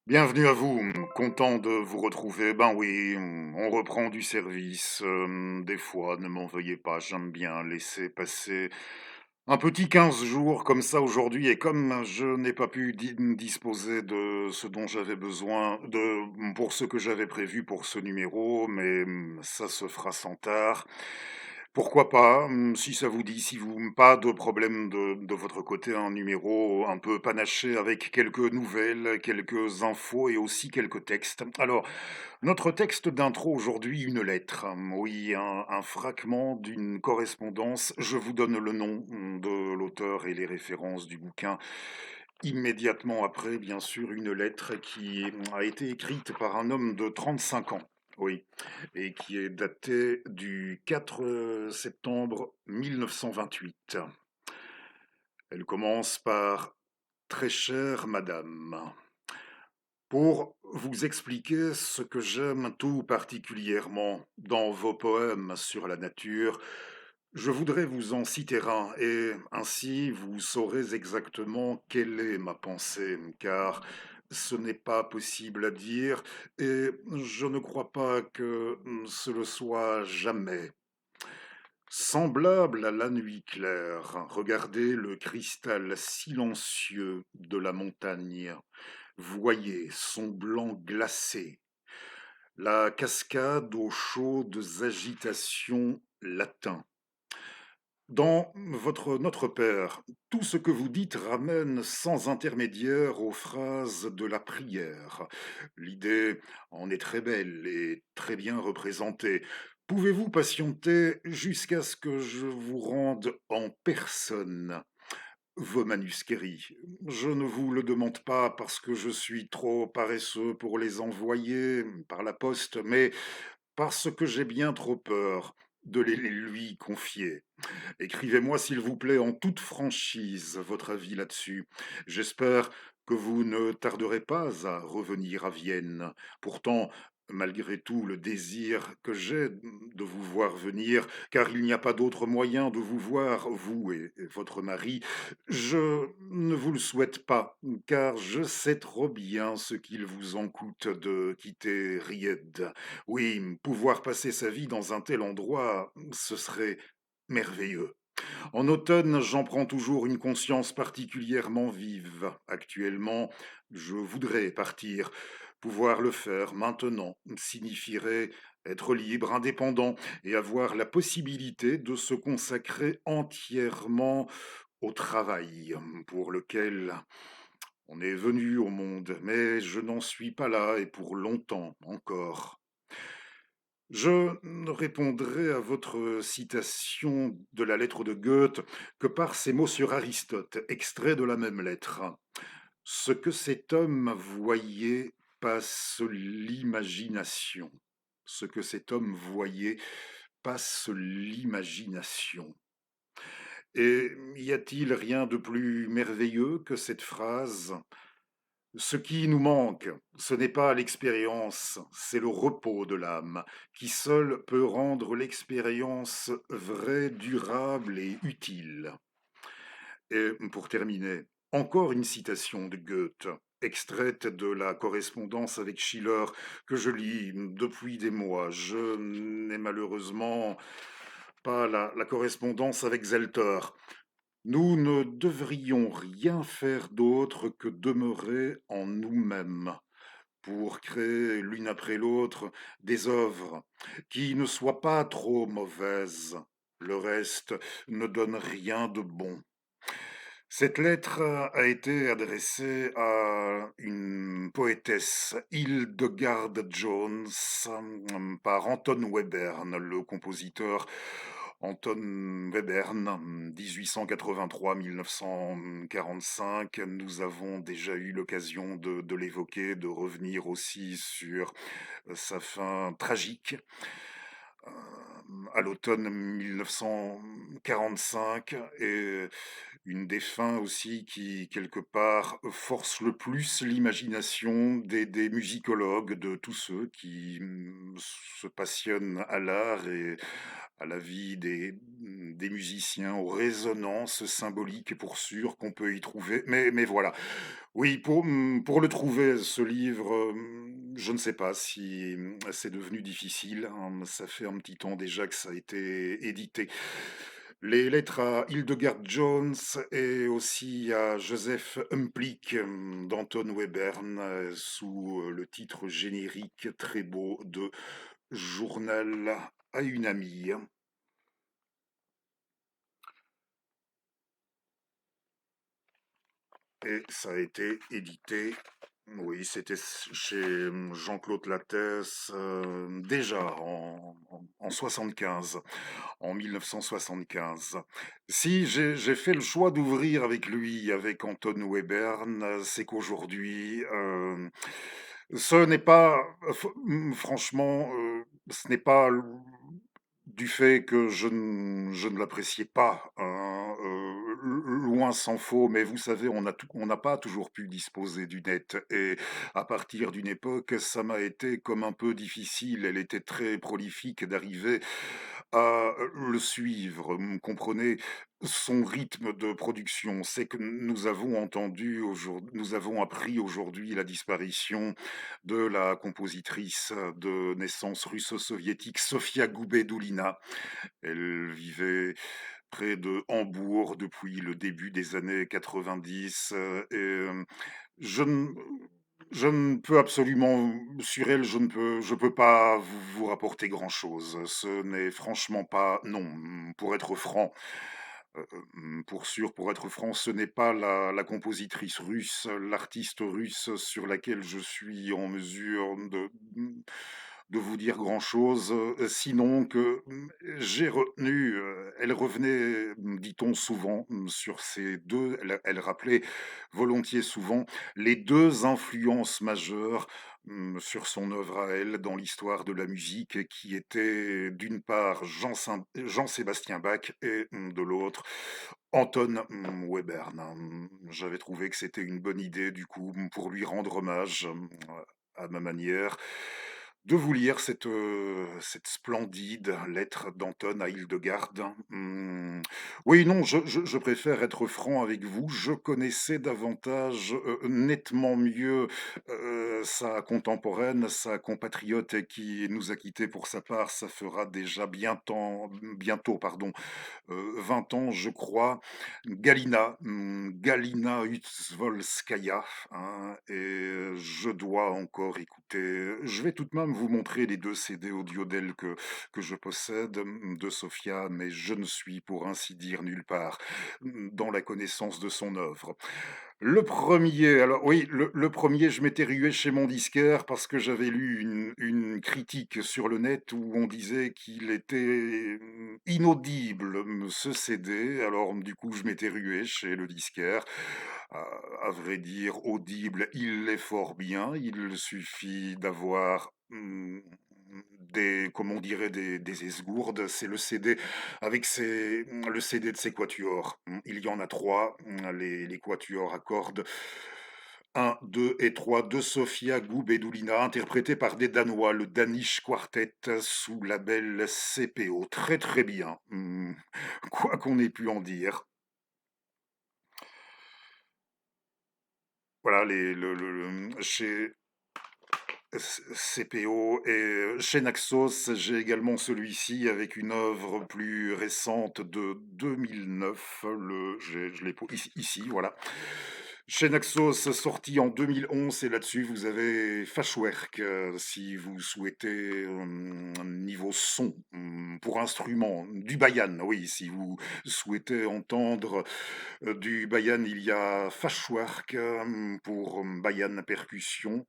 Bienvenue à vous, content de vous retrouver. Ben oui, on reprend du service. Des fois, ne m'en veuillez pas, j'aime bien laisser passer un petit 15 jours comme ça aujourd'hui. Et comme je n'ai pas pu disposer de ce dont j'avais besoin, pour ce que j'avais prévu pour ce numéro, mais ça se fera sans tard. Pourquoi pas, si ça vous dit, si vous pas de problème de votre côté, un numéro un peu panaché avec quelques nouvelles, quelques infos et aussi quelques textes. Alors, notre texte d'intro aujourd'hui, une lettre. Oui, un fragment d'une correspondance. Je vous donne le nom de l'auteur et les références du bouquin. Immédiatement après, bien sûr, une lettre qui a été écrite par un homme de 35 ans. Oui, et qui est datée du 4 septembre 1928. Elle commence par Très chère madame. Pour vous expliquer ce que j'aime tout particulièrement dans vos poèmes sur la nature, je voudrais vous en citer un, et ainsi vous saurez exactement quelle est ma pensée, car ce n'est pas possible à dire, et je ne crois pas que ce le soit jamais. Semblable à la nuit claire, regardez le cristal silencieux de la montagne. Voyez son blanc glacé, la cascade aux chaudes agitations latin. Dans votre Notre Père, tout ce que vous dites ramène sans intermédiaire aux phrases de la prière. L'idée en est très belle et très bien représentée. Pouvez-vous patienter jusqu'à ce que je vous rende en personne vos manuscrits? Je ne vous le demande pas parce que je suis trop paresseux pour les envoyer par la poste, mais parce que j'ai bien trop peur de les lui confier. Écrivez-moi, s'il vous plaît, en toute franchise, votre avis là-dessus. J'espère que vous ne tarderez pas à revenir à Vienne. Pourtant, malgré tout, le désir que j'ai de vous voir venir, car il n'y a pas d'autre moyen de vous voir, vous et votre mari, je ne vous le souhaite pas, car je sais trop bien ce qu'il vous en coûte de quitter Ried. Oui, pouvoir passer sa vie dans un tel endroit, ce serait merveilleux. En automne, j'en prends toujours une conscience particulièrement vive. Actuellement, je voudrais partir. Pouvoir le faire maintenant signifierait être libre, indépendant et avoir la possibilité de se consacrer entièrement au travail pour lequel on est venu au monde. Mais je n'en suis pas là et pour longtemps encore. Je ne répondrai à votre citation de la lettre de Goethe que par ces mots sur Aristote, extraits de la même lettre. Ce que cet homme voyait passe l'imagination. Ce que cet homme voyait passe l'imagination. Et y a-t-il rien de plus merveilleux que cette phrase? Ce qui nous manque, ce n'est pas l'expérience, c'est le repos de l'âme, qui seul peut rendre l'expérience vraie, durable et utile. Et pour terminer, encore une citation de Goethe, extraite de la correspondance avec Schiller, que je lis depuis des mois. Je n'ai malheureusement pas la correspondance avec Zelter. Nous ne devrions rien faire d'autre que demeurer en nous-mêmes pour créer l'une après l'autre des œuvres qui ne soient pas trop mauvaises. Le reste ne donne rien de bon. Cette lettre a été adressée à une poétesse, Hildegard Jones, par Anton Webern, le compositeur Anton Webern, 1883-1945. Nous avons déjà eu l'occasion de l'évoquer, de revenir aussi sur sa fin tragique à l'automne 1945, et une des fins aussi qui, quelque part, force le plus l'imagination des musicologues, de tous ceux qui se passionnent à l'art et à la vie des musiciens, aux résonances symboliques pour sûr qu'on peut y trouver. Mais voilà. Oui, pour le trouver, ce livre, je ne sais pas si c'est devenu difficile, hein. Ça fait un petit temps déjà que ça a été édité. Les lettres à Hildegard Jones et aussi à Joseph Humplick d'Anton Webern sous le titre générique très beau de Journal à une amie. Et ça a été édité, oui, c'était chez Jean-Claude Lattès, déjà en 75, en 1975. Si j'ai fait le choix d'ouvrir avec lui, avec Anton Webern, c'est qu'aujourd'hui, ce n'est pas, franchement, ce n'est pas du fait que je ne l'appréciais pas, hein, loin s'en faut, mais vous savez, on n'a pas toujours pu disposer du net et à partir d'une époque, ça m'a été comme un peu difficile. Elle était très prolifique d'arriver à le suivre, comprenez? Son rythme de production, c'est que nous avons appris aujourd'hui la disparition de la compositrice de naissance russo-soviétique Sofia Goubedoulina. Elle vivait près de Hambourg depuis le début des années 90, je ne je ne peux absolument sur elle, je peux pas vous rapporter grand-chose. Ce n'est franchement pas non, pour être franc, pour sûr, pour être franc, ce n'est pas la compositrice russe, l'artiste russe sur laquelle je suis en mesure de vous dire grand-chose, sinon que, j'ai retenu, elle revenait, dit-on souvent, sur ces 2. Elle rappelait volontiers souvent les 2 influences majeures, sur son œuvre à elle dans l'histoire de la musique qui étaient d'une part Jean-Sébastien Bach et de l'autre Anton, Webern. J'avais trouvé que c'était une bonne idée du coup, pour lui rendre hommage, à ma manière, de vous lire cette splendide lettre d'Anton à Hildegarde. Oui, non, je préfère être franc avec vous. Je connaissais davantage, nettement mieux, sa contemporaine, sa compatriote qui nous a quittés pour sa part. Ça fera déjà bientôt, pardon, 20 ans, je crois. Galina Hutzvolskaya, hein, et je dois encore écouter. Je vais tout de même vous montrer les 2 CD audio d'elle que je possède, de Sofia, mais je ne suis pour ainsi dire nulle part, dans la connaissance de son œuvre. Le premier, alors oui, le 1er, je m'étais rué chez mon disquaire parce que j'avais lu une critique sur le net où on disait qu'il était, inaudible, ce CD. Alors, du coup, je m'étais rué chez le disquaire. À vrai dire, audible, il l'est fort bien. Il suffit d'avoir, comment on dirait, des esgourdes. C'est le CD de ses quatuors. Il y en a 3, les quatuors à cordes 1, 2 et 3 de Sofia Goubedoulina, interprétés par des Danois, le Danish Quartet sous label CPO. Très très bien, quoi qu'on ait pu en dire. Voilà, chez CPO et chez Naxos, j'ai également celui-ci avec une œuvre plus récente de 2009. Je l'ai ici, voilà. Chez Naxos, sorti en 2011, et là-dessus, vous avez Fashwerk, si vous souhaitez un niveau son, pour instrument, du bayan, oui, si vous souhaitez entendre du bayan, il y a Fashwerk pour bayan percussion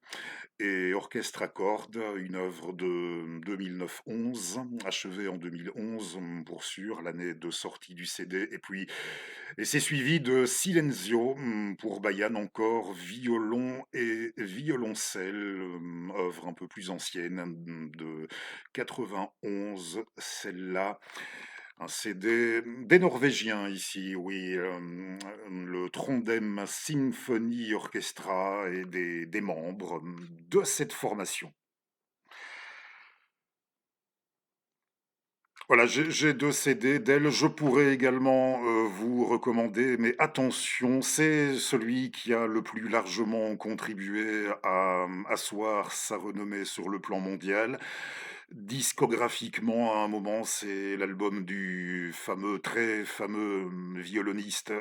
et orchestre à cordes, une œuvre de 2009-11, achevée en 2011 pour sûr, l'année de sortie du CD, et c'est suivi de Silenzio pour Bayan encore, violon et violoncelle, œuvre un peu plus ancienne de 91, celle-là. Un CD des Norvégiens ici, oui, le Trondheim Symphony Orchestra et des membres de cette formation. Voilà, j'ai 2 CD d'elle. Je pourrais également, vous recommander, mais attention, c'est celui qui a le plus largement contribué à, asseoir sa renommée sur le plan mondial. Discographiquement, à un moment, c'est l'album du fameux, très fameux, violoniste,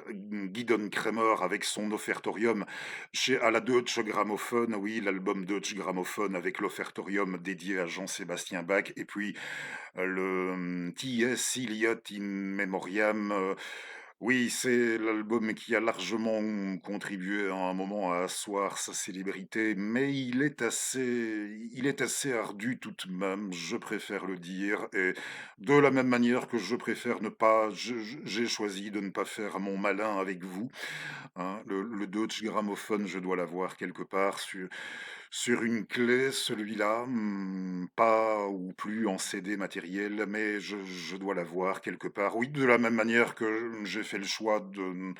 Gidon Kremer avec son Offertorium chez à la Deutsche Grammophon. Oui, l'album Deutsche Grammophon avec l'Offertorium dédié à Jean-Sébastien Bach et puis le, T.S. Eliot in Memoriam, oui, c'est l'album qui a largement contribué à un moment à asseoir sa célébrité, mais il est assez ardu tout de même, je préfère le dire et de la même manière que je préfère ne pas j'ai choisi de ne pas faire mon malin avec vous. Hein, le Deutsche Grammophon, je dois l'avoir quelque part sur une clé, celui-là, pas ou plus en CD matériel, mais je dois l'avoir quelque part. Oui, de la même manière que j'ai fait le choix de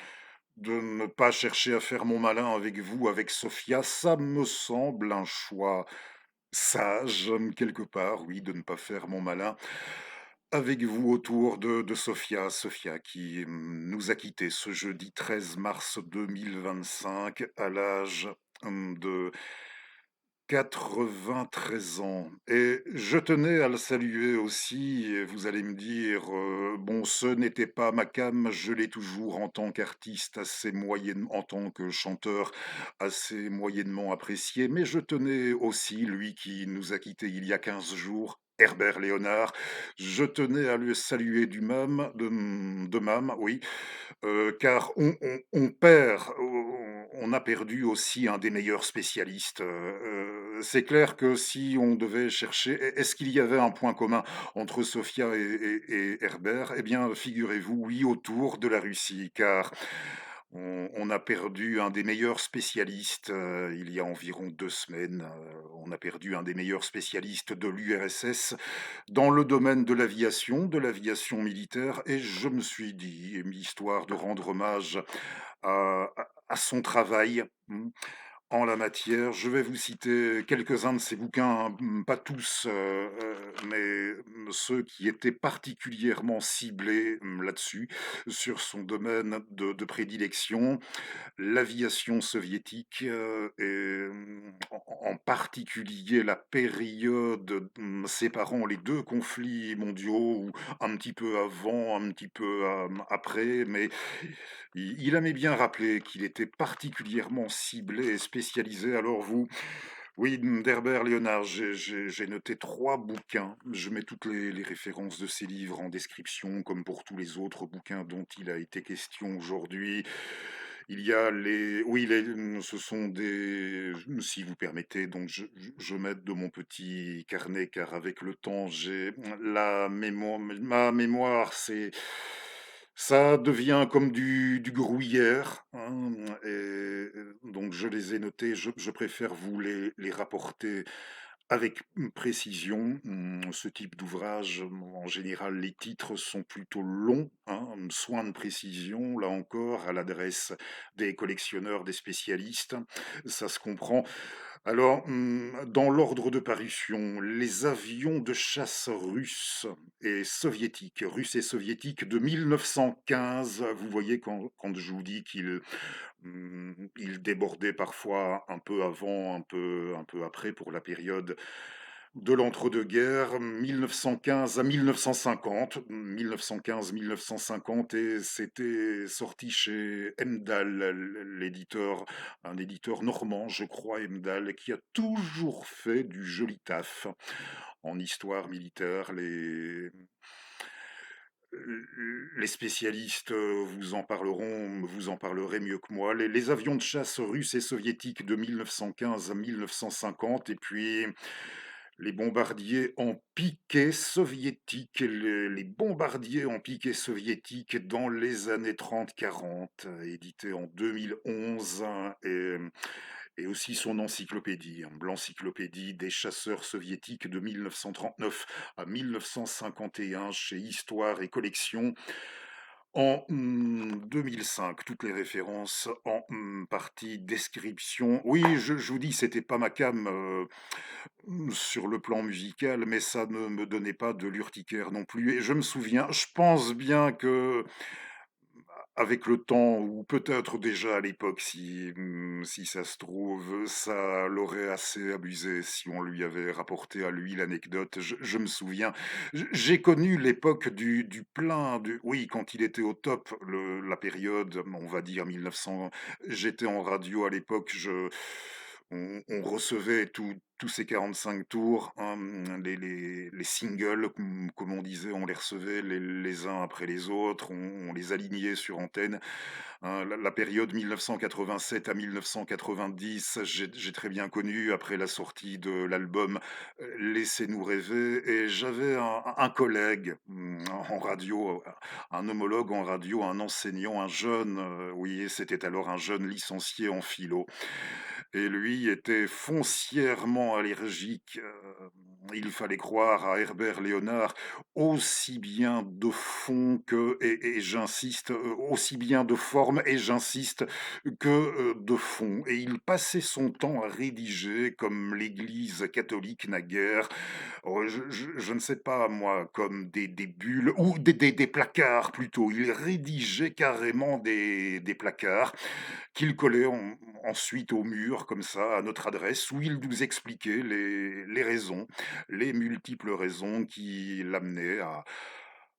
ne pas chercher à faire mon malin avec vous, avec Sophia, ça me semble un choix sage, quelque part, oui, de ne pas faire mon malin avec vous autour de Sophia. Sophia qui nous a quittés ce jeudi 13 mars 2025 à l'âge de 93 ans et je tenais à le saluer aussi et vous allez me dire, bon ce n'était pas ma came, je l'ai toujours en tant qu'artiste assez moyennement en tant que chanteur assez moyennement apprécié, mais je tenais aussi, lui qui nous a quittés il y a 15 jours, Herbert Léonard, je tenais à le saluer du même de même, oui, car on perd, on a perdu aussi un des meilleurs spécialistes. C'est clair que si on devait chercher, est-ce qu'il y avait un point commun entre Sofia et Herbert? Eh bien, figurez-vous, oui, autour de la Russie, car on a perdu un des meilleurs spécialistes il y a environ 2 semaines. On a perdu un des meilleurs spécialistes de l'URSS dans le domaine de l'aviation militaire, et je me suis dit, histoire de rendre hommage à son travail en la matière, je vais vous citer quelques-uns de ses bouquins, hein, pas tous, mais ceux qui étaient particulièrement ciblés là-dessus, sur son domaine de prédilection, l'aviation soviétique, en particulier la période, séparant les 2 conflits mondiaux ou un petit peu avant, un petit peu, après, mais il aimait bien rappeler qu'il était particulièrement ciblé et spécialisé. Alors vous oui, d'Herbert Léonard, j'ai noté 3 bouquins. Je mets toutes les références de ces livres en description, comme pour tous les autres bouquins dont il a été question aujourd'hui. Il y a les oui, ce sont des si vous permettez, donc je m'aide de mon petit carnet, car avec le temps, j'ai la mémoire ma mémoire, ça devient comme du gruyère, hein, et donc je les ai notés. Je préfère vous les rapporter avec précision. Ce type d'ouvrage, en général, les titres sont plutôt longs, hein, soin de précision, là encore, à l'adresse des collectionneurs, des spécialistes, ça se comprend. Alors, dans l'ordre de parution, les avions de chasse russes et soviétiques de 1915. Vous voyez quand je vous dis qu'ils débordaient parfois un peu avant, un peu après pour la période de l'entre-deux-guerres, 1915 à 1950, 1915-1950, et c'était sorti chez Emdal, l'éditeur, un éditeur normand, je crois, Emdal, qui a toujours fait du joli taf en histoire militaire. Les spécialistes vous en parlerez mieux que moi. Les avions de chasse russes et soviétiques de 1915 à 1950, et puis les bombardiers en piqué soviétiques, les bombardiers en piqué soviétiques dans les années 30-40, édité en 2011, hein, et aussi son encyclopédie, hein, l'encyclopédie des chasseurs soviétiques de 1939 à 1951 chez Histoire et Collection. En 2005, toutes les références en partie description. Oui, je vous dis, c'était pas ma came, sur le plan musical, mais ça ne me donnait pas de l'urticaire non plus et je me souviens, je pense bien que avec le temps ou peut-être déjà à l'époque si ça se trouve, ça l'aurait assez abusé si on lui avait rapporté à lui l'anecdote. Je me souviens, j'ai connu l'époque du plein, du oui, quand il était au top, la période, on va dire 1900. J'étais en radio à l'époque, on recevait tous ces 45 tours, les singles, comme on disait, on les recevait les uns après les autres, on les alignait sur antenne. La période 1987 à 1990, j'ai très bien connu après la sortie de l'album Laissez-nous rêver et j'avais un collègue, en radio, un homologue en radio, un enseignant, un jeune, oui, c'était alors un jeune licencié en philo et lui était foncièrement allergique, il fallait croire à Herbert Léonard, aussi bien de fond que et j'insiste, aussi bien de forme et j'insiste, que, de fond et il passait son temps à rédiger comme l'Église catholique naguère, je ne sais pas moi, comme des bulles ou des placards plutôt. Il rédigeait carrément des placards qu'il collait ensuite au mur, comme ça, à notre adresse, où il nous expliquait les raisons, les multiples raisons qui l'amenaient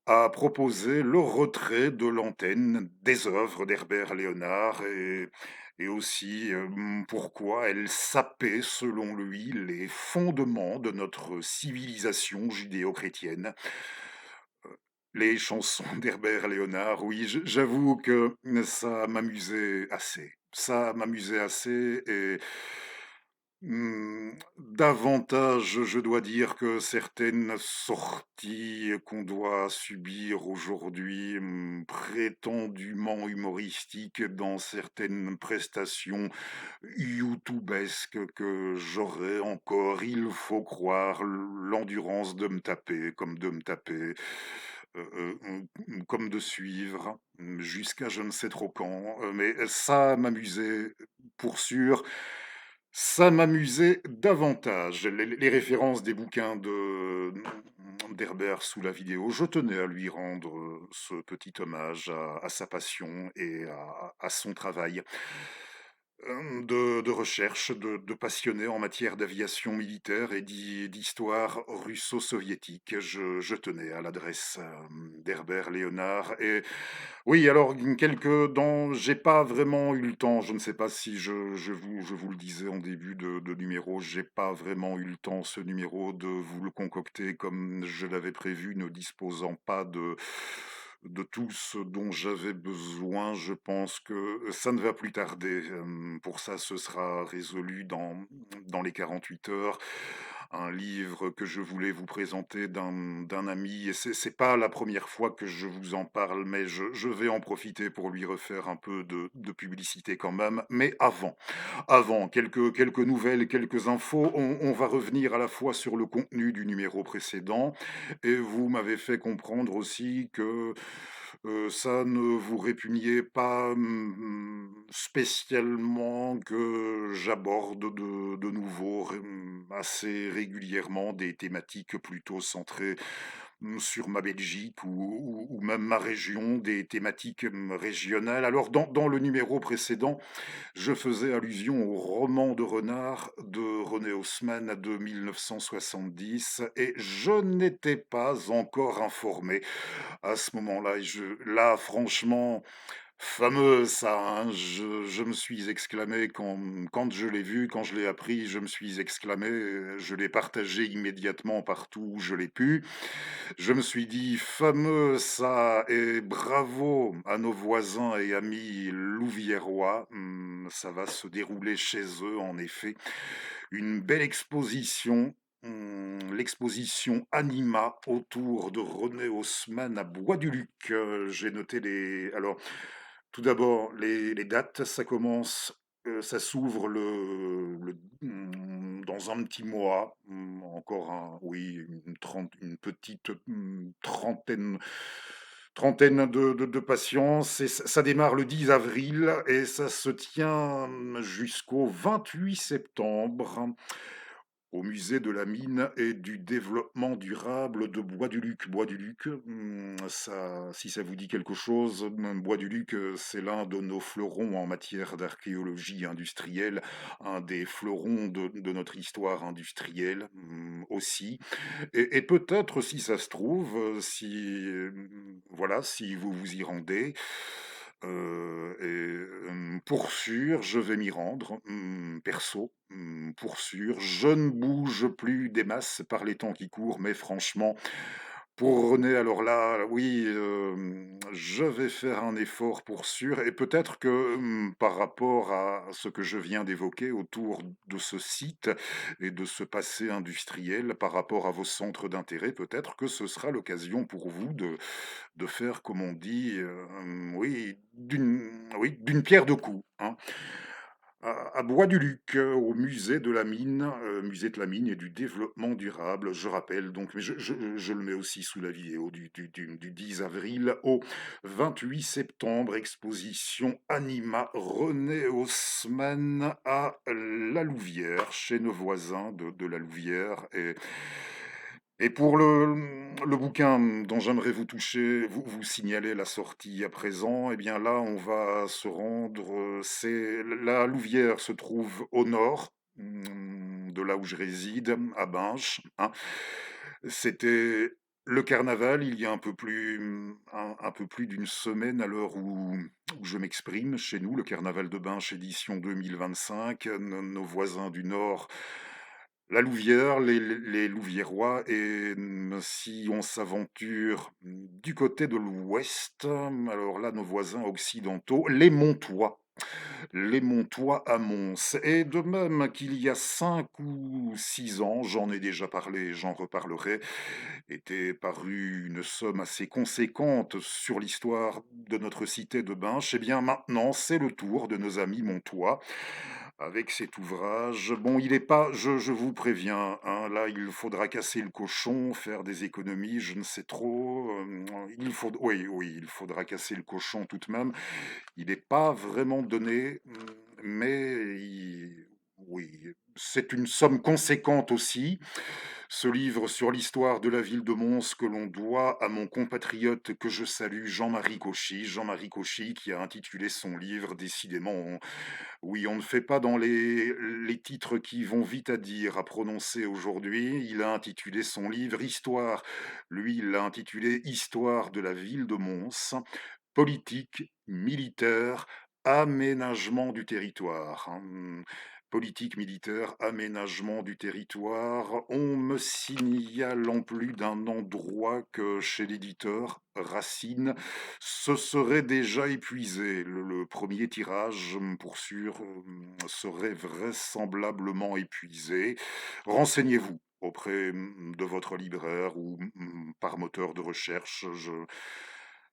à proposer le retrait de l'antenne des œuvres d'Herbert Léonard et aussi pourquoi elles sapaient, selon lui, les fondements de notre civilisation judéo-chrétienne. Les chansons d'Herbert Léonard, oui, j'avoue que ça m'amusait assez. Ça m'amusait assez et davantage, je dois dire que certaines sorties qu'on doit subir aujourd'hui, prétendument humoristiques dans certaines prestations youtubesques que j'aurais encore, il faut croire, l'endurance de me taper, comme de me taper, comme de suivre, jusqu'à je ne sais trop quand, mais ça m'amusait pour sûr. Ça m'amusait davantage. Les références des bouquins d'Herbert sous la vidéo, je tenais à lui rendre, ce petit hommage à sa passion et à son travail, de recherche, de passionné en matière d'aviation militaire et d'histoire russo-soviétique. Je tenais à l'adresse, d'Herbert Léonard et oui, alors, j'ai pas vraiment eu le temps, je ne sais pas si je vous le disais en début de numéro, j'ai pas vraiment eu le temps, ce numéro, de vous le concocter comme je l'avais prévu, ne disposant pas de tout ce dont j'avais besoin. Je pense que ça ne va plus tarder, pour ça, ce sera résolu dans les 48 heures. Un livre que je voulais vous présenter d'un ami et c'est pas la première fois que je vous en parle, mais je vais en profiter pour lui refaire un peu de publicité quand même. Mais avant, quelques nouvelles, quelques infos. On va revenir à la fois sur le contenu du numéro précédent et vous m'avez fait comprendre aussi que, ça ne vous répugnait pas, spécialement que j'aborde de nouveau assez régulièrement des thématiques plutôt centrées sur ma Belgique ou même ma région, des thématiques régionales. Alors, dans le numéro précédent, je faisais allusion au roman de renard de René Haussmann de 1970 et je n'étais pas encore informé à ce moment-là. Là, franchement, fameux ça, hein, je me suis exclamé quand je l'ai vu, quand je l'ai appris, je me suis exclamé, je l'ai partagé immédiatement partout où je l'ai pu. Je me suis dit: «Fameux ça et bravo à nos voisins et amis louviérois». Ça va se dérouler chez eux en effet. Une belle exposition, l'exposition Anima autour de René Haussmann à Bois-du-Luc. J'ai noté tout d'abord les dates. Ça commence, ça s'ouvre dans un petit mois, encore une petite, trentaine trentaine de patience et ça démarre le 10 avril et ça se tient, jusqu'au 28 septembre au musée de la mine et du développement durable de Bois-du-Luc. Bois-du-Luc, ça si ça vous dit quelque chose, Bois-du-Luc, c'est l'un de nos fleurons en matière d'archéologie industrielle, un des fleurons de notre histoire industrielle, aussi. Et peut-être, si ça se trouve, si, voilà, si vous vous y rendez, pour sûr, je vais m'y rendre, perso, pour sûr. Je ne bouge plus des masses par les temps qui courent, mais franchement, pour René, alors là, oui, je vais faire un effort pour sûr et peut-être que, par rapport à ce que je viens d'évoquer autour de ce site et de ce passé industriel, par rapport à vos centres d'intérêt, peut-être que ce sera l'occasion pour vous de faire, comme on dit, d'une pierre deux coups, hein. À Bois-du-Luc, au musée de la mine et du développement durable, je rappelle donc, mais je le mets aussi sous la vidéo du 10 avril au 28 septembre, exposition Anima René Haussmann à La Louvière, chez nos voisins de La Louvière. Et pour le bouquin dont j'aimerais vous signaler la sortie à présent, eh bien là, on va se rendre. La Louvière se trouve au nord de là où je réside, à Binche, hein. C'était le carnaval il y a un peu plus d'une semaine à l'heure où je m'exprime. Chez nous, le carnaval de Binche édition 2025. Nos voisins du nord, la Louvière, les Louviérois et si on s'aventure du côté de l'ouest, alors là, nos voisins occidentaux, les Montois. Les Montois à Mons. Et de même qu'il y a 5 ou 6 ans, j'en ai déjà parlé, j'en reparlerai, était parue une somme assez conséquente sur l'histoire de notre cité de Binche. Eh bien maintenant, c'est le tour de nos amis Montois avec cet ouvrage. Bon, il est pas, je vous préviens, hein, là, il faudra casser le cochon, faire des économies, je ne sais trop. Oui, il faudra casser le cochon tout de même. Il n'est pas vraiment donné, mais oui, c'est une somme conséquente aussi. Ce livre sur l'histoire de la ville de Mons que l'on doit à mon compatriote que je salue, Jean-Marie Cauchy. Jean-Marie Cauchy qui a intitulé son livre, décidément, oui, on ne fait pas dans les titres qui vont vite à dire, à prononcer aujourd'hui. Il a intitulé son livre Histoire. Lui, il l'a intitulé Histoire de la ville de Mons, politique, militaire, aménagement du territoire, hein. Politique, militaire, aménagement du territoire. On me signale en plus d'un endroit que chez l'éditeur Racine, ce serait déjà épuisé. Le premier tirage, pour sûr, serait vraisemblablement épuisé. Renseignez-vous auprès de votre libraire ou par moteur de recherche.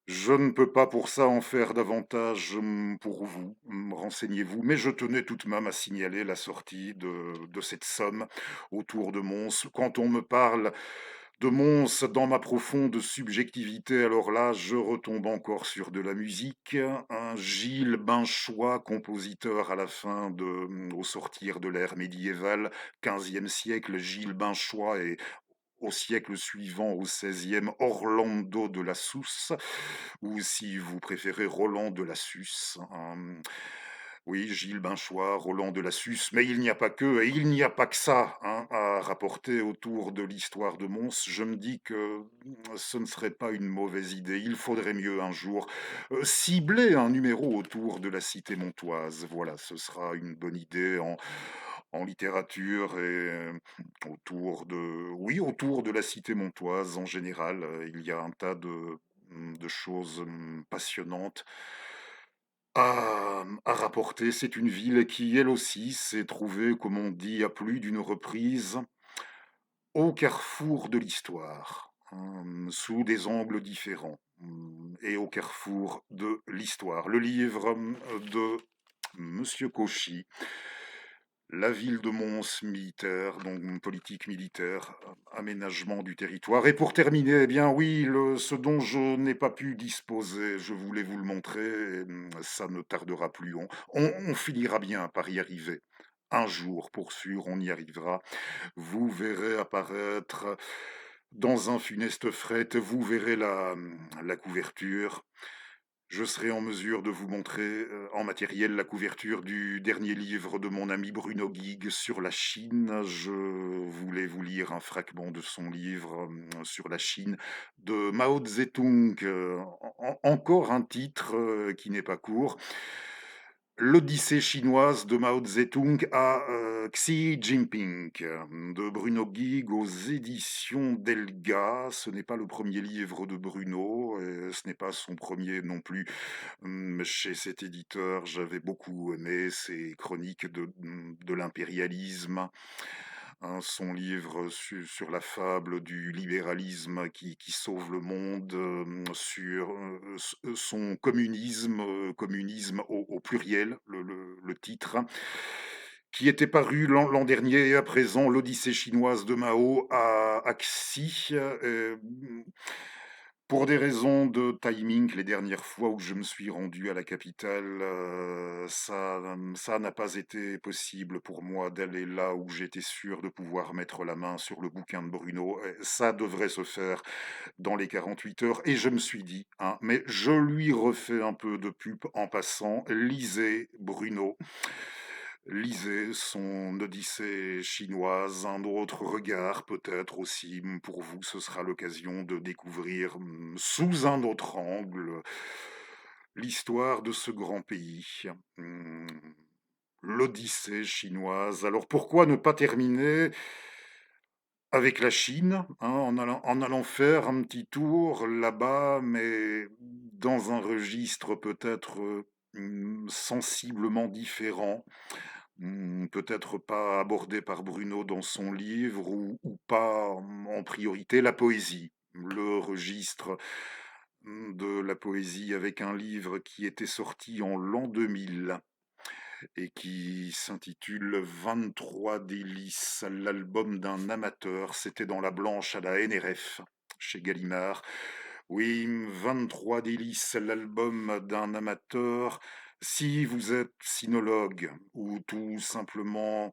Je ne peux pas pour ça en faire davantage, pour vous. Renseignez-vous, mais je tenais tout de même à signaler la sortie de cette somme autour de Mons. Quand on me parle de Mons dans ma profonde subjectivité, alors là, je retombe encore sur de la musique. Un Gilles Binchois, compositeur à la fin au sortir de l'ère médiévale, 15e siècle, Gilles Binchois et au siècle suivant, au 16e, Orlando de la Sousse, ou si vous préférez Roland de la Susse, hein. Oui, Gilles Binchois, Roland de la Susse, mais il n'y a pas que, et il n'y a pas que ça, hein, à rapporter autour de l'histoire de Mons. Je me dis que ce ne serait pas une mauvaise idée. Il faudrait mieux un jour cibler un numéro autour de la cité montoise. Voilà, ce sera une bonne idée en littérature et autour de la cité montoise en général. Il y a un tas de choses passionnantes à rapporter. C'est une ville qui, elle aussi, s'est trouvée, comme on dit, à plus d'une reprise, au carrefour de l'histoire, sous des angles différents, et au carrefour de l'histoire. Le livre de Monsieur Cauchy, La ville de Mons militaire, donc politique militaire, aménagement du territoire. Et pour terminer, eh bien oui, ce dont je n'ai pas pu disposer, je voulais vous le montrer, et, ça ne tardera plus. On finira bien par y arriver. Un jour, pour sûr, on y arrivera. Vous verrez apparaître dans un funeste fret, vous verrez la couverture. Je serai en mesure de vous montrer en matériel la couverture du dernier livre de mon ami Bruno Guig sur la Chine. Je voulais vous lire un fragment de son livre sur la Chine de Mao Zedong. Encore un titre qui n'est pas court. L'Odyssée chinoise de Mao Zedong à Xi Jinping, de Bruno Guig aux éditions Delga. Ce n'est pas le premier livre de Bruno, ce n'est pas son premier non plus. Chez cet éditeur, j'avais beaucoup aimé ses chroniques de l'impérialisme, hein, son livre sur la fable du libéralisme qui sauve le monde, sur son communisme, communisme au pluriel, le titre, qui était paru l'an dernier, et à présent l'Odyssée chinoise de Mao à Xi. Pour des raisons de timing, les dernières fois où je me suis rendu à la capitale, ça n'a pas été possible pour moi d'aller là où j'étais sûr de pouvoir mettre la main sur le bouquin de Bruno. Ça devrait se faire dans les 48 heures. Et je me suis dit, hein, mais je lui refais un peu de pub en passant. Lisez Bruno. Lisez son Odyssée chinoise, un autre regard peut-être aussi pour vous, ce sera l'occasion de découvrir sous un autre angle l'histoire de ce grand pays, hum, l'Odyssée chinoise. Alors pourquoi ne pas terminer avec la Chine, hein, en allant faire un petit tour là-bas, mais dans un registre peut-être sensiblement différent. Peut-être pas abordé par Bruno dans son livre ou pas en priorité la poésie. Le registre de la poésie avec un livre qui était sorti en l'an 2000 et qui s'intitule 23 délices, l'album d'un amateur. C'était dans la blanche à la NRF chez Gallimard. Oui, 23 délices, l'album d'un amateur. Si vous êtes sinologue ou tout simplement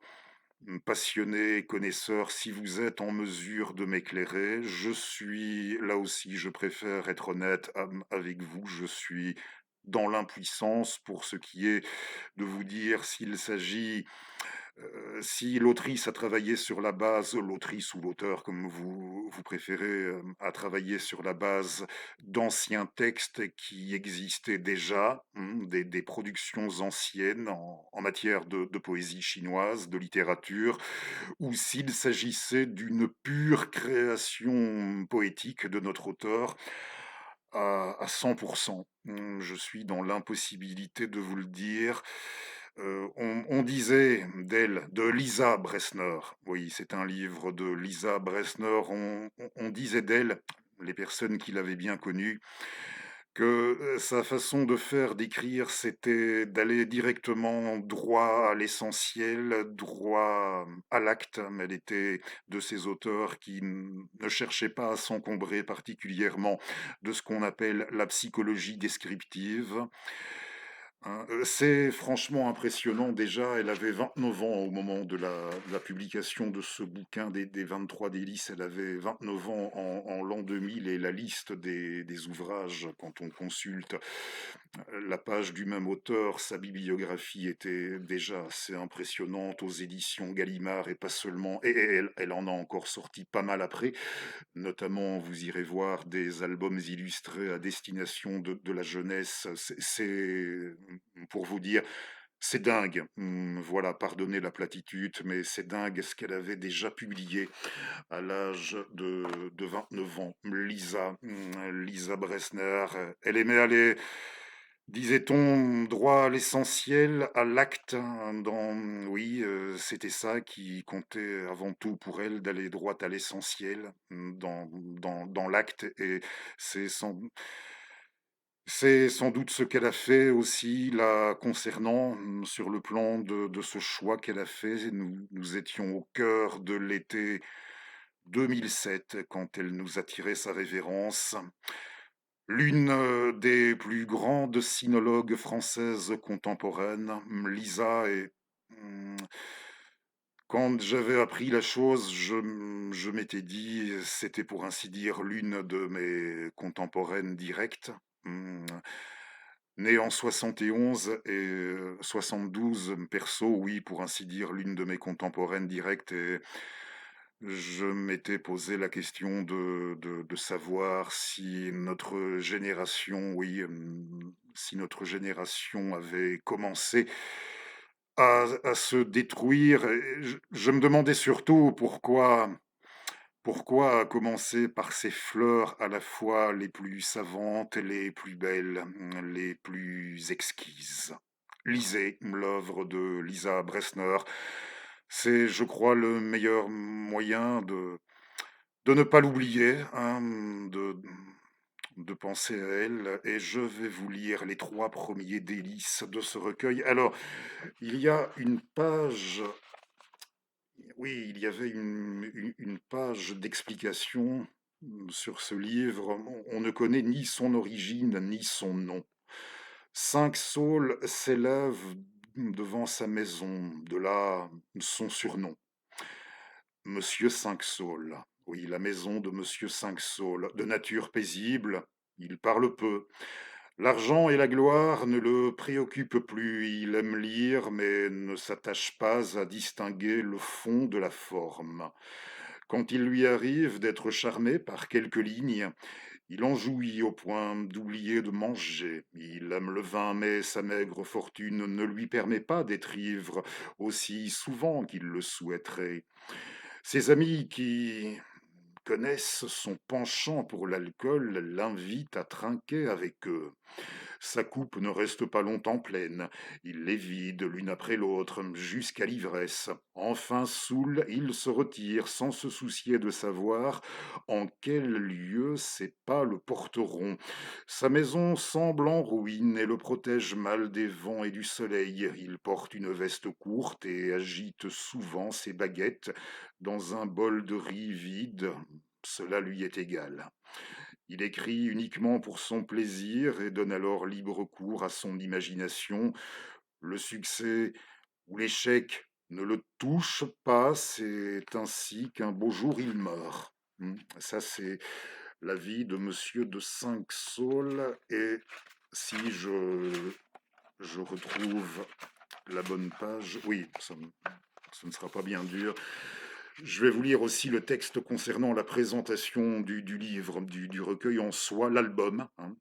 passionné, connaisseur, si vous êtes en mesure de m'éclairer, je suis, là aussi, je préfère être honnête avec vous, je suis dans l'impuissance pour ce qui est de vous dire s'il s'agit si l'autrice a travaillé sur la base, l'autrice ou l'auteur, comme vous préférez, a travaillé sur la base d'anciens textes qui existaient déjà, des productions anciennes en matière de poésie chinoise, de littérature, ou s'il s'agissait d'une pure création poétique de notre auteur à 100%. Je suis dans l'impossibilité de vous le dire. On disait d'elle, de Lisa Bressner, oui, c'est un livre de Lisa Bressner, on disait d'elle, les personnes qui l'avaient bien connue, que sa façon de faire, d'écrire, c'était d'aller directement droit à l'essentiel, droit à l'acte. Elle était de ces auteurs qui ne cherchaient pas à s'encombrer particulièrement de ce qu'on appelle la psychologie descriptive. Hein, c'est franchement impressionnant. Déjà, elle avait 29 ans au moment de la publication de ce bouquin des 23 délices. Elle avait 29 ans en l'an 2000, et la liste des ouvrages, quand on consulte la page du même auteur, sa bibliographie était déjà assez impressionnante aux éditions Gallimard, et pas seulement. Et elle en a encore sorti pas mal après. Notamment, vous irez voir des albums illustrés à destination de la jeunesse. Pour vous dire, c'est dingue. Voilà, pardonnez la platitude, mais c'est dingue ce qu'elle avait déjà publié à l'âge de 29 ans. Lisa Bressner, elle aimait aller, disait-on, droit à l'essentiel, à l'acte, hein, oui, c'était ça qui comptait avant tout pour elle, d'aller droit à l'essentiel, dans l'acte. Et c'est sans C'est sans doute ce qu'elle a fait aussi la concernant, sur le plan de ce choix qu'elle a fait. Nous étions au cœur de l'été 2007 quand elle nous a tiré sa révérence. L'une, des plus grandes sinologues françaises contemporaines, Lisa est mmh, quand j'avais appris la chose, je m'étais dit, c'était pour ainsi dire l'une de mes contemporaines directes. Mmh, Née en 71 et 72, perso, oui, pour ainsi dire, l'une de mes contemporaines directes et je m'étais posé la question de savoir si notre génération, oui, si notre génération avait commencé à se détruire et je me demandais surtout pourquoi commencer par ces fleurs à la fois les plus savantes, les plus belles, les plus exquises? Lisez l'œuvre de Lisa Bressner. C'est, je crois, le meilleur moyen de ne pas l'oublier, hein, de penser à elle et je vais vous lire les 3 premiers délices de ce recueil. Alors, il y a une page oui, il y avait une page d'explication, sur ce livre. On ne connaît ni son origine, ni son nom. 5 saules s'élèvent devant sa maison, de là son surnom. Monsieur Cinq Saules. Oui, la maison de Monsieur Cinq Saules, de nature paisible, il parle peu. L'argent et la gloire ne le préoccupent plus. Il aime lire, mais ne s'attache pas à distinguer le fond de la forme. Quand il lui arrive d'être charmé par quelques lignes, il en jouit au point d'oublier de manger. Il aime le vin, mais sa maigre fortune ne lui permet pas d'être ivre aussi souvent qu'il le souhaiterait. Ses amis qui connaissent son penchant pour l'alcool l'invitent à trinquer avec eux. Sa coupe ne reste pas longtemps pleine. Il les vide l'une après l'autre jusqu'à l'ivresse. Enfin saoul, il se retire sans se soucier de savoir en quel lieu ses pas le porteront. Sa maison semble en ruine et le protège mal des vents et du soleil. Il porte une veste courte et agite souvent ses baguettes dans un bol de riz vide. Cela lui est égal. Il écrit uniquement pour son plaisir et donne alors libre cours à son imagination. Le succès ou l'échec ne le touche pas, c'est ainsi qu'un beau jour il meurt. Ça, c'est la vie de Monsieur de Cinq-Saules. Et si je retrouve la bonne page, oui, ce ne sera pas bien dur. Je vais vous lire aussi le texte concernant la présentation du livre, du recueil en soi, l'album, hein.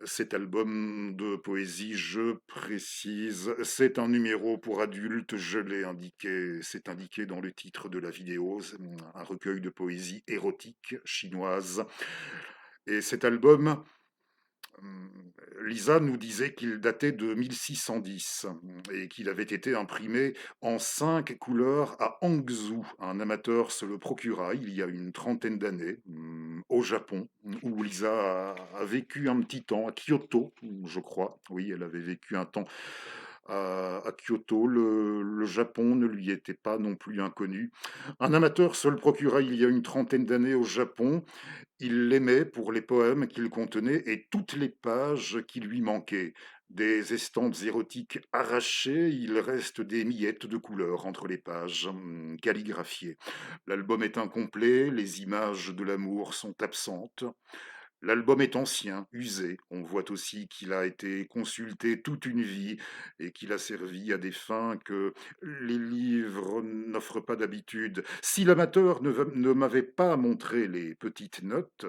Cet album de poésie, je précise, c'est un numéro pour adultes, je l'ai indiqué, c'est indiqué dans le titre de la vidéo, c'est un recueil de poésie érotique chinoise. Et cet album, Lisa nous disait qu'il datait de 1610 et qu'il avait été imprimé en 5 couleurs à Hangzhou. Un amateur se le procura il y a une trentaine d'années au Japon, où Lisa a vécu un petit temps, à Kyoto, je crois. Oui, elle avait vécu un temps à Kyoto. Le Japon ne lui était pas non plus inconnu. Un amateur se le procura il y a une trentaine d'années au Japon. Il l'aimait pour les poèmes qu'il contenait et toutes les pages qui lui manquaient. Des estampes érotiques arrachées, il reste des miettes de couleur entre les pages, calligraphiées. L'album est incomplet, les images de l'amour sont absentes. L'album est ancien, usé. On voit aussi qu'il a été consulté toute une vie et qu'il a servi à des fins que les livres n'offrent pas d'habitude. Si l'amateur ne m'avait pas montré les petites notes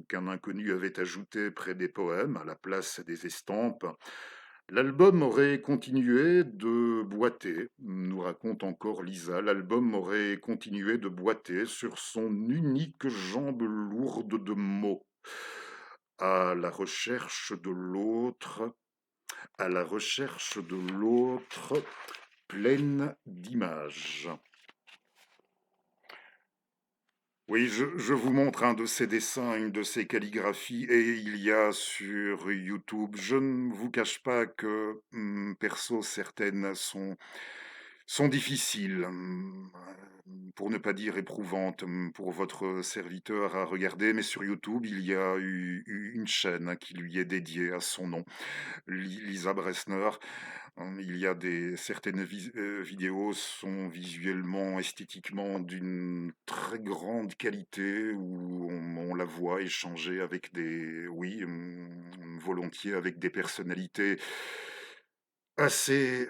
qu'un inconnu avait ajoutées près des poèmes à la place des estampes, l'album aurait continué de boiter, nous raconte encore Lisa. L'album aurait continué de boiter sur son unique jambe lourde de mots à la recherche de l'autre, à la recherche de l'autre, pleine d'images. Oui, je vous montre un de ses dessins, une de ses calligraphies, et il y a sur YouTube. Je ne vous cache pas que, perso, certaines sont difficiles, pour ne pas dire éprouvantes, pour votre serviteur à regarder. Mais sur YouTube, il y a eu une chaîne, hein, qui lui est dédiée à son nom, Lisa Bressner. Il y a certaines vidéos sont visuellement, esthétiquement d'une très grande qualité où on la voit échanger avec oui, volontiers avec des personnalités assez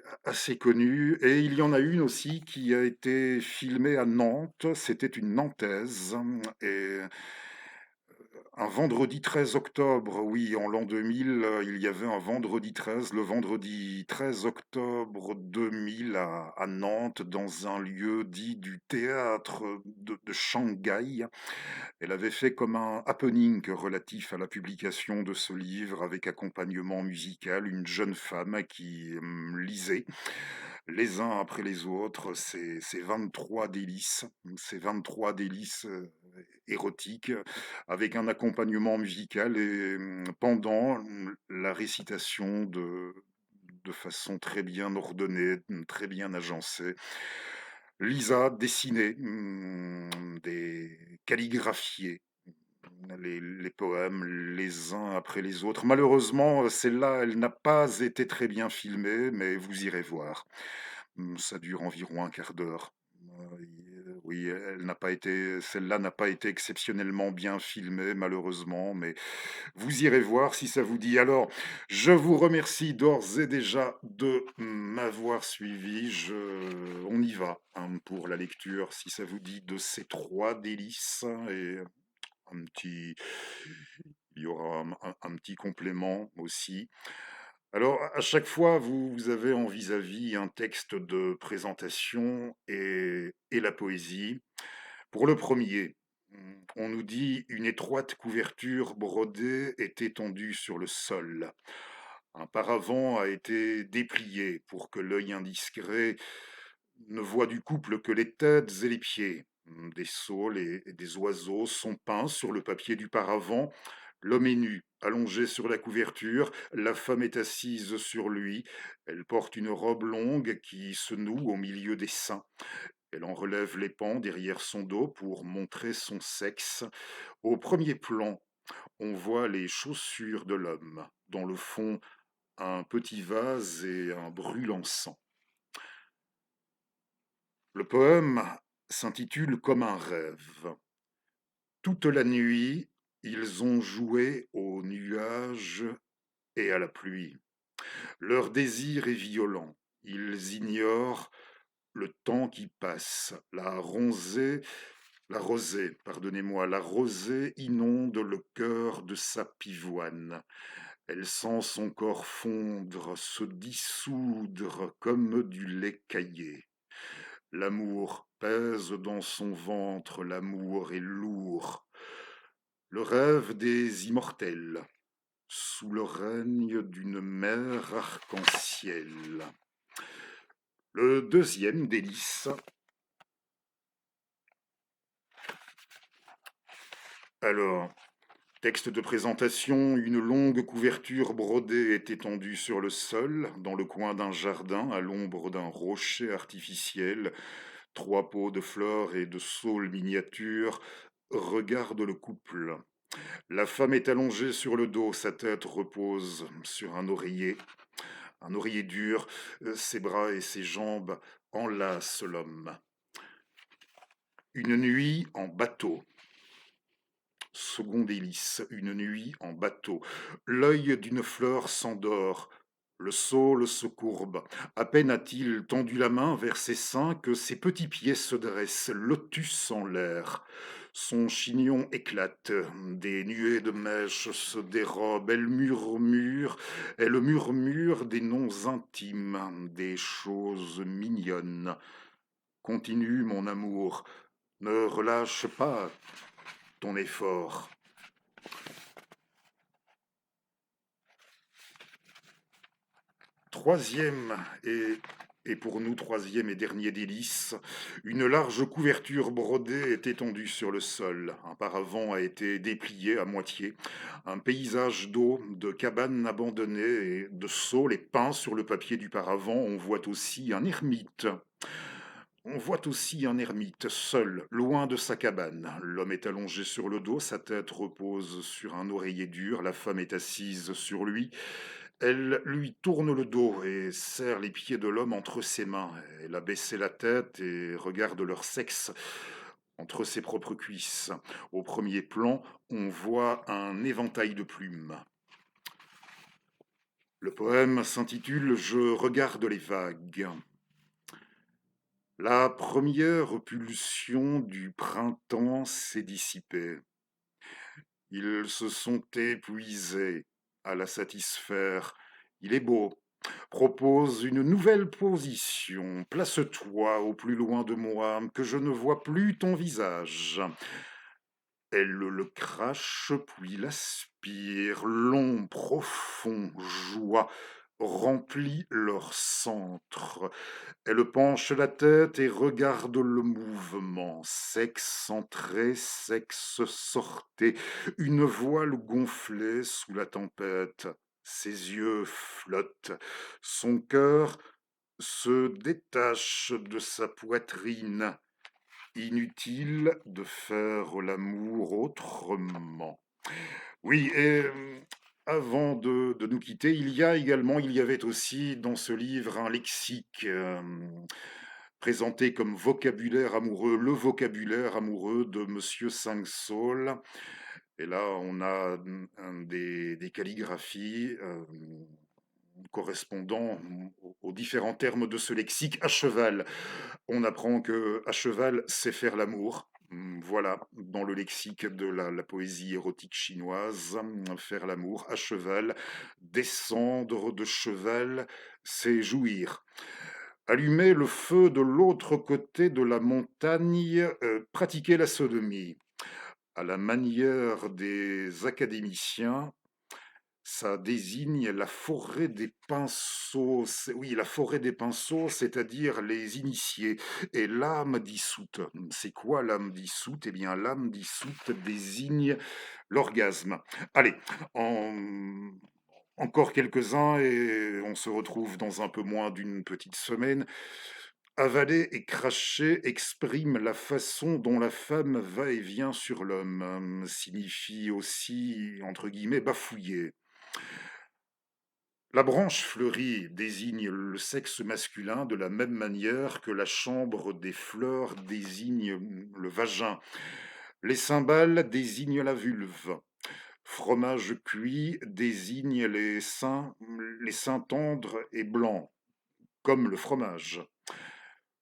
connues. Et il y en a une aussi qui a été filmée à Nantes. C'était une Nantaise, et un vendredi 13 octobre, oui, en l'an 2000, il y avait un vendredi 13, le vendredi 13 octobre 2000 à Nantes, dans un lieu dit du théâtre de Shanghai. Elle avait fait comme un happening relatif à la publication de ce livre avec accompagnement musical, une jeune femme qui lisait les uns après les autres ces 23 délices, ces 23 délices érotiques, avec un accompagnement musical et pendant la récitation de façon très bien ordonnée, très bien agencée. Lisa dessinait, des calligraphiés les poèmes les uns après les autres. Malheureusement, celle-là, elle n'a pas été très bien filmée, mais vous irez voir. Ça dure environ un quart d'heure. Oui, celle-là n'a pas été exceptionnellement bien filmée, malheureusement, mais vous irez voir si ça vous dit. Alors, je vous remercie d'ores et déjà de m'avoir suivi. On y va, hein, pour la lecture, si ça vous dit, de ces trois délices. Et un petit, il y aura un petit complément aussi. Alors, à chaque fois, vous avez en vis-à-vis un texte de présentation et la poésie. Pour le premier, on nous dit: une étroite couverture brodée est étendue sur le sol. Un paravent a été déplié pour que l'œil indiscret ne voit du couple que les têtes et les pieds. Des saules et des oiseaux sont peints sur le papier du paravent. L'homme est nu, allongé sur la couverture, la femme est assise sur lui. Elle porte une robe longue qui se noue au milieu des seins. Elle en relève les pans derrière son dos pour montrer son sexe. Au premier plan, on voit les chaussures de l'homme. Dans le fond, un petit vase et un brûle-encens. Le poème s'intitule Comme un rêve. Toute la nuit, ils ont joué aux nuages et à la pluie. Leur désir est violent. Ils ignorent le temps qui passe. La rosée inonde le cœur de sa pivoine. Elle sent son corps fondre, se dissoudre comme du lait caillé. L'amour pèse dans son ventre, l'amour est lourd. Le rêve des immortels, sous le règne d'une mer arc-en-ciel. Le deuxième délice. Alors, texte de présentation: une longue couverture brodée est étendue sur le sol, dans le coin d'un jardin, à l'ombre d'un rocher artificiel. Trois pots de fleurs et de saules miniatures regardent le couple. La femme est allongée sur le dos, sa tête repose sur un oreiller dur, ses bras et ses jambes enlacent l'homme. Une nuit en bateau. Second délice, une nuit en bateau. L'œil d'une fleur s'endort, le saule se courbe. À peine a-t-il tendu la main vers ses seins que ses petits pieds se dressent, lotus en l'air. Son chignon éclate, des nuées de mèches se dérobent, elle murmure des noms intimes, des choses mignonnes. Continue, mon amour, ne relâche pas ton effort. Troisième et Et pour nous, troisième et dernier délice, une large couverture brodée est étendue sur le sol. Un paravent a été déplié à moitié. Un paysage d'eau, de cabanes abandonnées et de saules et peints sur le papier du paravent. On voit aussi un ermite. On voit aussi un ermite, seul, loin de sa cabane. L'homme est allongé sur le dos, sa tête repose sur un oreiller dur, la femme est assise sur lui. Elle lui tourne le dos et serre les pieds de l'homme entre ses mains. Elle a baissé la tête et regarde leur sexe entre ses propres cuisses. Au premier plan, on voit un éventail de plumes. Le poème s'intitule Je regarde les vagues. La première pulsion du printemps s'est dissipée. Ils se sont épuisés à la satisfaire. Il est beau. Propose une nouvelle position. Place-toi au plus loin de moi, que je ne vois plus ton visage. Elle le crache, puis l'aspire. Long, profond, joie remplit leur centre. Elle penche la tête et regarde le mouvement. Sexe entré, sexe sortait. Une voile gonflée sous la tempête. Ses yeux flottent. Son cœur se détache de sa poitrine. Inutile de faire l'amour autrement. Oui, et avant de nous quitter, il y avait aussi dans ce livre un lexique présenté comme vocabulaire amoureux, le vocabulaire amoureux de Monsieur Cinq-Saules. Et là, on a des calligraphies correspondant aux différents termes de ce lexique. À cheval, on apprend que à cheval, c'est faire l'amour. Voilà, dans le lexique de la poésie érotique chinoise, faire l'amour à cheval, descendre de cheval, c'est jouir. Allumer le feu de l'autre côté de la montagne, pratiquer la sodomie. À la manière des académiciens, ça désigne la forêt des pinceaux. Oui, la forêt des pinceaux, c'est-à-dire les initiés. Et l'âme dissoute. C'est quoi l'âme dissoute? Eh bien, l'âme dissoute désigne l'orgasme. Allez, encore quelques-uns et on se retrouve dans un peu moins d'une petite semaine. Avaler et cracher exprime la façon dont la femme va et vient sur l'homme, signifie aussi, entre guillemets, bafouiller. La branche fleurie désigne le sexe masculin de la même manière que la chambre des fleurs désigne le vagin. Les cymbales désignent la vulve. Fromage cuit désigne les seins tendres et blancs, comme le fromage.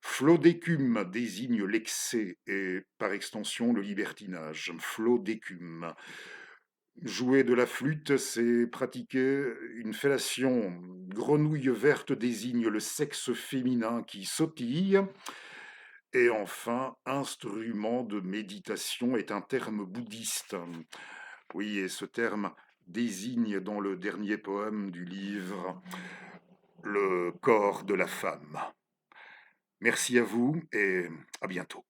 Flot d'écume désigne l'excès et, par extension, le libertinage. Flot d'écume. Jouer de la flûte, c'est pratiquer une fellation. Grenouille verte désigne le sexe féminin qui sautille. Et enfin, instrument de méditation est un terme bouddhiste. Oui, et ce terme désigne dans le dernier poème du livre le corps de la femme. Merci à vous et à bientôt.